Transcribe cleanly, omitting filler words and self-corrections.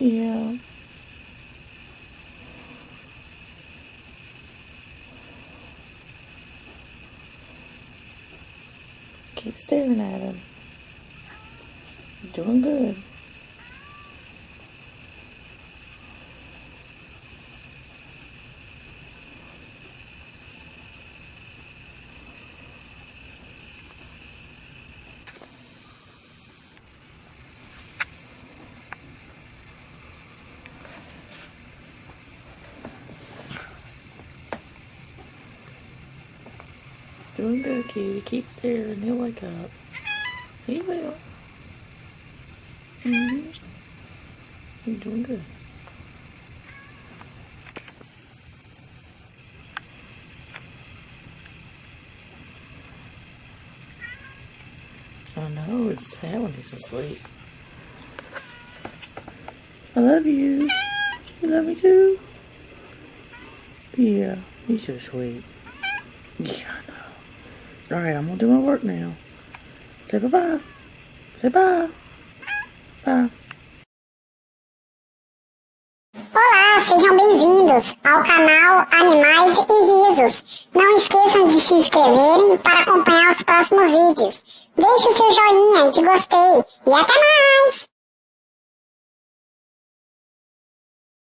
Yeah. Keep staring at him. You're doing good. Doing good, kitty. Keep staring. He'll wake up. He will. Mm-hmm. You're doing good. I know, it's sad when he's asleep. I love you. You love me too? Yeah, you're so sweet. Yeah, I know. Alright, I'm gonna do my work now. Say bye-bye. Say bye. Bye. Olá, sejam bem-vindos ao canal Animais e Risos. Não esqueçam de se inscreverem para acompanhar os próximos vídeos. Deixe o seu joinha de gostei e até mais!